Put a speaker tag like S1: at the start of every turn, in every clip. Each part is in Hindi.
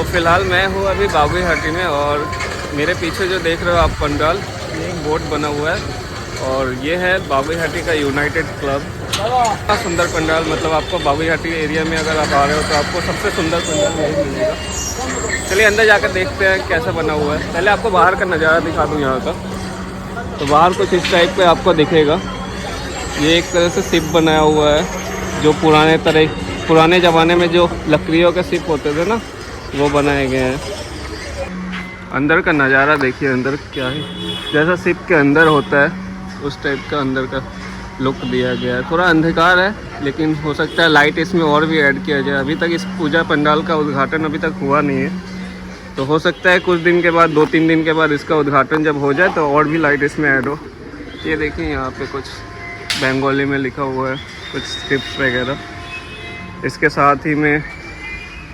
S1: फ़िलहाल मैं हूँ अभी बाबूघाटी में, और मेरे पीछे जो देख रहे हो आप पंडाल, ये एक बोर्ड बना हुआ है और ये है बाबूघाटी का यूनाइटेड क्लब। इतना सुंदर पंडाल, मतलब आपको बाबूघाटी एरिया में अगर आप आ रहे हो तो आपको सबसे सुंदर पंडाल यही मिलेगा। चलिए अंदर जाकर देखते हैं कैसा बना हुआ है। पहले आपको बाहर का नज़ारा दिखा दूँ यहाँ का। तो बाहर कुछ इस टाइप पे आपको दिखेगा। ये एक तरह से शिप बनाया हुआ है, जो पुराने ज़माने में जो लकड़ियों के शिप होते थे ना, वो बनाए गए हैं। अंदर का नज़ारा देखिए, अंदर क्या है, जैसा शिप के अंदर होता है उस टाइप का अंदर का लुक दिया गया है। थोड़ा अंधकार है, लेकिन हो सकता है लाइट इसमें और भी ऐड किया जाए। अभी तक इस पूजा पंडाल का उद्घाटन अभी तक हुआ नहीं है, तो हो सकता है कुछ दिन के बाद, 2-3 दिन के बाद इसका उद्घाटन जब हो जाए तो और भी लाइट इसमें ऐड हो। ये देखिए यहाँ पे कुछ बंगाली में लिखा हुआ है, कुछ स्क्रिप्ट वगैरह। इसके साथ ही में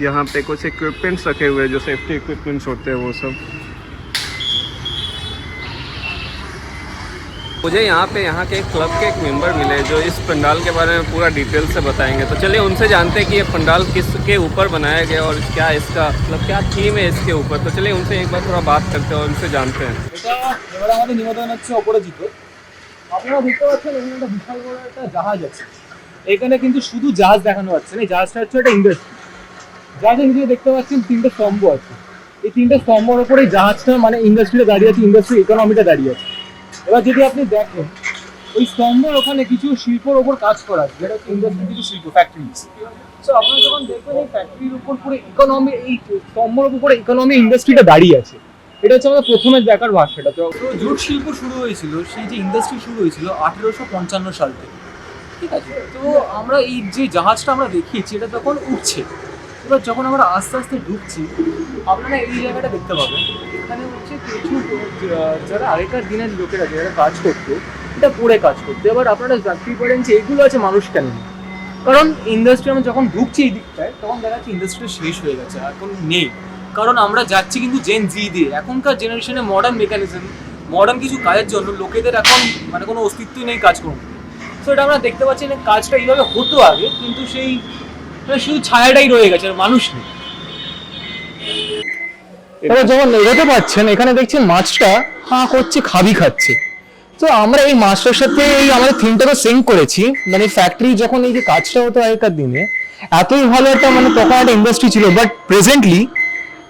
S1: यहाँ पे कुछ इक्विपमेंट्स रखे हुए हैं, जो सेफ्टी इक्विपमेंट्स होते हैं वो सब। मुझे यहाँ के एक क्लब के एक मेंबर मिले जो इस पंडाल के बारे में पूरा डिटेल से बताएंगे। तो चलिए उनसे जानते हैं कि ये पंडाल किसके ऊपर बनाया गया और क्या इसका मतलब क्या थीम है इसके ऊपर। तो चलिए उनसे एक बार थोड़ा बात करते हैं और उनसे जानते हैं।
S2: এবার আমাদের নিবেদন হচ্ছে অপরাজিত। আপনারা দেখতে পাচ্ছেন এখানে একটা বিশাল বড় একটা জাহাজ আছে। এখানে কিন্তু শুধু জাহাজ দেখানো হচ্ছে না, এই জাহাজটা হচ্ছে একটা ইন্ডাস্ট্রি। জাহাজের নিচে দেখতে পাচ্ছেন 3টে স্তম্ভ আছে। এই 3টে স্তম্ভের উপরে জাহাজটা মানে ইন্ডাস্ট্রিটা দাঁড়িয়ে আছে, ইন্ডাস্ট্রি ইকোনমিটা দাঁড়িয়ে আছে। এবার যদি আপনি দেখেন ওই স্তম্ভের ওখানে কিছু শিল্পর ওপর কাজ করা আছে, যেটা হচ্ছে ইন্ডাস্ট্রি কিছু শিল্প ফ্যাক্টরিজ। সো আপনারা যখন দেখবেন এই ফ্যাক্টরির উপর পুরো ইকোনমি, এই স্তম্ভের উপরে ইকোনমি ইন্ডাস্ট্রিটা দাঁড়িয়ে আছে, এটা হচ্ছে আমাদের প্রথমে দেখার ভাষাটা। তো জুট শিল্প শুরু হয়েছিল, সেই যে ইন্ডাস্ট্রি শুরু হয়েছিল 1855 সাল থেকে, ঠিক আছে। তো আমরা এই যে জাহাজটা আমরা দেখিয়েছি এটা তখন উঠছে। এবার যখন আমরা আস্তে আস্তে ঢুকছি, আপনারা এই জায়গাটা দেখতে পাবেন। এখানে হচ্ছে কিছু যারা আগেকার দিনের লোকেরা যারা কাজ করতো, এটা পড়ে কাজ করতো। এবার আপনারা জানতেই পারেন যে এইগুলো আছে মানুষ কেন নেই, কারণ ইন্ডাস্ট্রি আমরা যখন ঢুকছি এই দিকটায় তখন দেখা যাচ্ছে ইন্ডাস্ট্রি শেষ হয়ে গেছে, এখন নেই। কারণ আমরা যাচ্ছি কিন্তু জেন জি দিয়ে। এখনকার জেনারেশনে মডার্ন মেকানিজম, মডার্ন কিছু কাজের জন্য লোকেদের এখন মানে কোনো অস্তিত্বই নেই কাজ করুন। সো এটা আমরা দেখতে পাচ্ছি না, কাজটা এইভাবে হতো আগে, কিন্তু সেই শুধু ছায়াটাই রয়ে গেছে, আর মানুষ নেই। এবার যখন এগোতে পারছেন, এখানে দেখছেন মাছটা হাঁ করছে, খাবি খাচ্ছে। তো আমরা এই মাছটার সাথে এই আমাদের থিমটাকে সিঙ্ক করেছি। মানে ফ্যাক্টরি যখন এই যে কাজটা হতো আগেকার দিনে, এতই ভালো একটা মানে তখন একটা ইন্ডাস্ট্রি ছিল, বাট প্রেজেন্টলি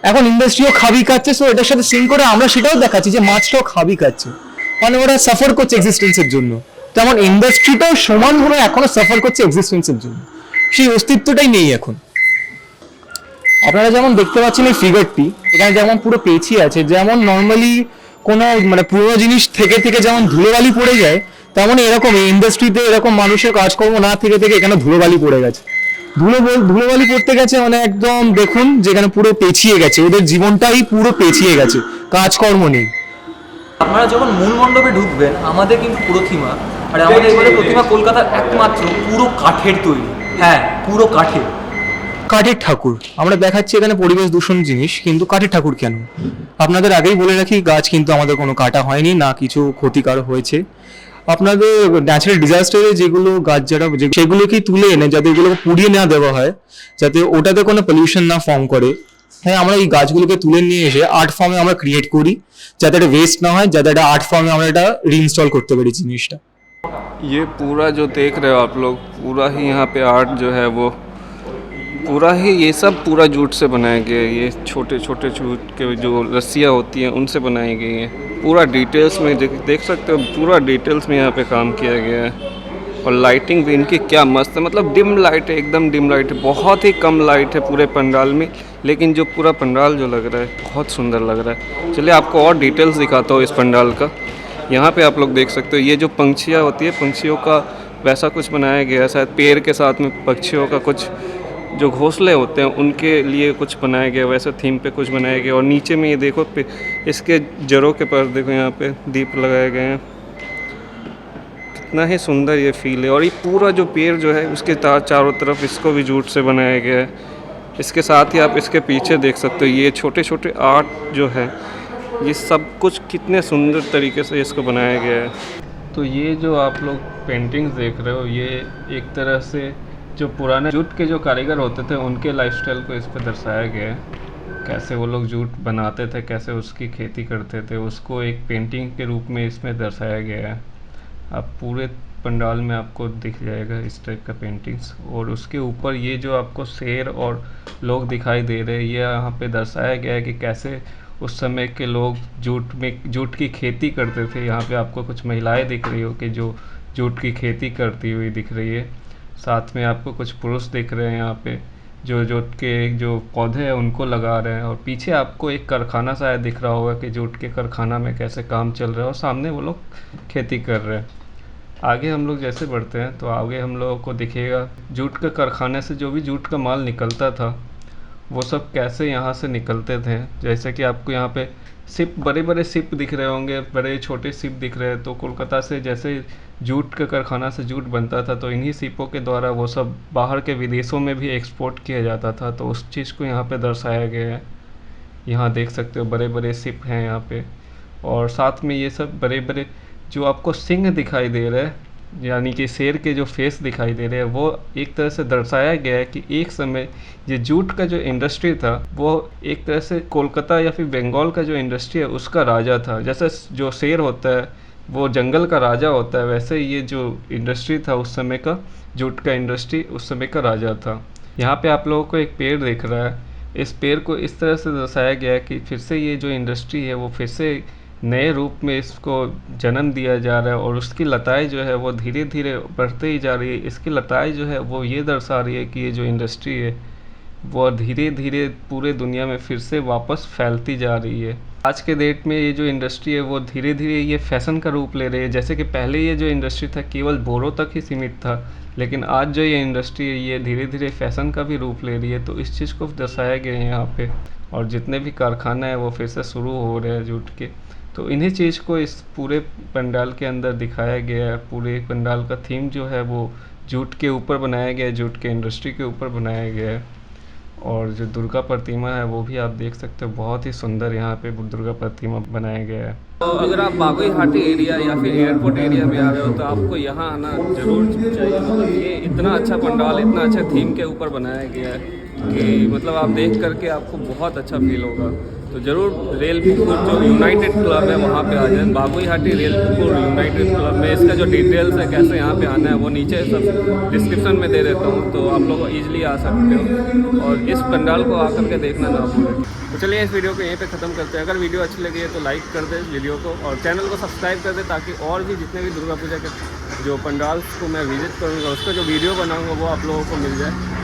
S2: এখন ইন্ডাস্ট্রিও খাবি খাচ্ছে। সো এটার সাথে সিঙ্ক করে আমরা সেটাও দেখাচ্ছি যে মাছটাও খাবি খাচ্ছে, মানে ওরা সাফার করছে এক্সিস্টেন্সের জন্য। তেমন ইন্ডাস্ট্রিটাও সমানভাবে এখনো সাফার করছে এক্সিস্টেন্সের জন্য, সেই অস্তিত্বটাই নেই এখন। আপনারা যেমন দেখতে পাচ্ছেন এই ফিগারটি, এখানে যেমন পুরো পেঁচিয়ে আছে, যেমন নর্মালি কোনো মানে পুরোনো জিনিস থেকে থেকে যেমন ধুলোবালি পড়ে যায়, তেমন এরকম এই ইন্ডাস্ট্রিতে এরকম মানুষের কাজকর্ম না থেকে থেকে এখানে ধুলোবালি পড়ে গেছে। ধুলোবালি পড়তে গেছে মানে একদম দেখুন যেখানে পুরো পেঁচিয়ে গেছে, ওদের জীবনটাই পুরো পেঁচিয়ে গেছে, কাজকর্ম নেই। আপনারা যখন মূল মণ্ডপে ঢুকবেন, আমাদের কিন্তু প্রতিমা, আর আমাদের এবারে প্রতিমা কলকাতার একমাত্র পুরো কাঠের তৈরি। হ্যাঁ, পুরো কাঠের ঠাকুর। আমরা দেখাচ্ছি এখানে পরিবেশ দূষণ জিনিস, কিন্তু কাঠের ঠাকুর কেন? আপনাদের আগেই বলে রাখি, গাছ কিন্তু আমাদের কোনো কাটা হয়নি, না কিছু ক্ষতিকার হয়েছে। আপনাদের ন্যাচারাল ডিজাস্টারে যেগুলো গাছ যারা সেগুলোকেই তুলে এনে যাতে এগুলোকে পুড়িয়ে না দেওয়া হয়, যাতে ওটাতে কোনো পলিউশন না ফর্ম করে। হ্যাঁ, আমরা এই গাছগুলোকে তুলে নিয়ে এসে আর্ট ফর্মে আমরা ক্রিয়েট করি, যাতে এটা ওয়েস্ট না হয়, যাতে এটা আর্ট ফর্মে আমরা এটা রিইনস্টল করতে পারি জিনিসটা।
S1: ये पूरा जो देख रहे हो आप लोग, पूरा ही यहाँ पे आर्ट जो है वो पूरा ही, ये सब पूरा जूट से बनाया गया है। ये छोटे छोटे जूट के जो रस्सियाँ होती हैं उनसे बनाई गई हैं। पूरा डिटेल्स में देख सकते हो, पूरा डिटेल्स में यहाँ पे काम किया गया है। और लाइटिंग भी इनकी क्या मस्त है, मतलब डिम लाइट है, एकदम डिम लाइट है, बहुत ही कम लाइट है पूरे पंडाल में, लेकिन जो पूरा पंडाल जो लग रहा है बहुत सुंदर लग रहा है। चलिए आपको और डिटेल्स दिखाता हूँ इस पंडाल का। यहाँ पे आप लोग देख सकते हो, ये जो पंछियाँ होती है, पंछियों का वैसा कुछ बनाया गया है, शायद पेड़ के साथ में पक्षियों का कुछ जो घोंसले होते हैं उनके लिए कुछ बनाया गया, वैसे थीम पे कुछ बनाया गया। और नीचे में ये देखो इसके जड़ों के पास देखो यहाँ पे दीप लगाए गए हैं, कितना ही सुंदर ये फील है। और ये पूरा जो पेड़ जो है उसके चारों तरफ इसको भी जूट से बनाया गया है। इसके साथ ही आप इसके पीछे देख सकते हो, ये छोटे छोटे आर्ट जो है, ये सब कुछ कितने सुंदर तरीके से इसको बनाया गया है। तो ये जो आप लोग पेंटिंग्स देख रहे हो, ये एक तरह से जो पुराने जूट के जो कारीगर होते थे उनके लाइफस्टाइल को इस पर दर्शाया गया है। कैसे वो लोग जूट बनाते थे, कैसे उसकी खेती करते थे, उसको एक पेंटिंग के रूप में इसमें दर्शाया गया है। आप पूरे पंडाल में आपको दिख जाएगा इस टाइप का पेंटिंग्स। और उसके ऊपर ये जो आपको शेर और लोग दिखाई दे रहे हैं, ये यहाँ पे दर्शाया गया है कि कैसे उस समय के लोग जूट की खेती करते थे। यहाँ पे आपको कुछ महिलाएं दिख रही हो कि जो जूट की खेती करती हुई दिख रही है। साथ में आपको कुछ पुरुष दिख रहे हैं यहाँ पे जो जूट के जो पौधे हैं उनको लगा रहे हैं। और पीछे आपको एक कारखाना शायद दिख रहा होगा कि जूट के कारखाना में कैसे काम चल रहा है, और सामने वो लोग खेती कर रहे हैं। आगे हम लोग जैसे बढ़ते हैं तो आगे हम लोगों को दिखेगा जूट के कारखाने से जो भी जूट का माल निकलता था वो सब कैसे यहाँ से निकलते थे। जैसे कि आपको यहाँ पे शिप, बड़े बड़े शिप दिख रहे होंगे, बड़े छोटे शिप दिख रहे हैं। तो कोलकाता से जैसे जूट का कारखाना से जूट बनता था तो इन्हीं शिपों के द्वारा वो सब बाहर के विदेशों में भी एक्सपोर्ट किया जाता था। तो उस चीज़ को यहाँ पे दर्शाया गया है। यहाँ देख सकते हो बड़े बड़े शिप हैं यहाँ पे। और साथ में ये सब बड़े बड़े जो आपको सिंह दिखाई दे रहे हैं, यानी कि शेर के जो फेस दिखाई दे रहे हैं, वो एक तरह से दर्शाया गया है कि एक समय ये जूट का जो इंडस्ट्री था वो एक तरह से कोलकाता या फिर बंगाल का जो इंडस्ट्री है उसका राजा था। जैसे जो शेर होता है वो जंगल का राजा होता है, वैसे ये जो इंडस्ट्री था उस समय का, जूट का इंडस्ट्री उस समय का राजा था। यहाँ पे आप लोगों को एक पेड़ दिख रहा है। इस पेड़ को इस तरह से दर्शाया गया है कि फिर से ये जो इंडस्ट्री है वो फिर से नए रूप में इसको जन्म दिया जा रहा है। और उसकी लताएं जो है वो धीरे धीरे बढ़ते ही जा रही है। इसकी लताएं जो है वो ये दर्शा रही है कि ये जो इंडस्ट्री है वो धीरे धीरे पूरे दुनिया में फिर से वापस फैलती जा रही है। आज के डेट में ये जो इंडस्ट्री है वो धीरे धीरे ये फैशन का रूप ले रही है। जैसे कि पहले ये जो इंडस्ट्री था केवल बोरों तक ही सीमित था, लेकिन आज जो ये इंडस्ट्री है ये धीरे धीरे फैशन का भी रूप ले रही है। तो इस चीज़ को दर्शाया गया है यहाँ पे। और जितने भी कारखाना है वो फिर से शुरू हो रहे हैं जूट के। तो इन्हीं चीज़ को इस पूरे पंडाल के अंदर दिखाया गया है। पूरे पंडाल का थीम जो है वो जूट के ऊपर बनाया गया है, जूट के इंडस्ट्री के ऊपर बनाया गया है। और जो दुर्गा प्रतिमा है वो भी आप देख सकते हो, बहुत ही सुंदर यहाँ पे दुर्गा प्रतिमा बनाया गया है।
S3: तो अगर आप बागुई हाटी एरिया या फिर एयरपोर्ट एरिया में आ रहे हो तो आपको यहाँ आना ज़रूर चाहिए। मतलब ये इतना अच्छा पंडाल, इतना अच्छा थीम के ऊपर बनाया गया है कि मतलब आप देख करके आपको बहुत अच्छा फील होगा। तो ज़रूर रेलपुर जो यूनाइटेड क्लब है वहाँ पे आ जाए। बागुई हाटी रेलपुर यूनाइटेड क्लब में इसका जो डिटेल्स है कैसे यहाँ पे आना है वो नीचे सब डिस्क्रिप्शन में दे देता हूँ, तो आप लोग ईजिली आ सकते हो और इस पंडाल को आकर के देखना ना भूलें। तो चलिए इस वीडियो को यहीं पे ख़त्म करते हैं। अगर वीडियो अच्छी लगी है तो लाइक कर दे वीडियो को और चैनल को सब्सक्राइब कर दे, ताकि और भी जितने भी दुर्गा पूजा के जो पंडाल्स को मैं विजिट करूँगा उसका जो वीडियो बनाऊँगा वो आप लोगों को मिल जाए।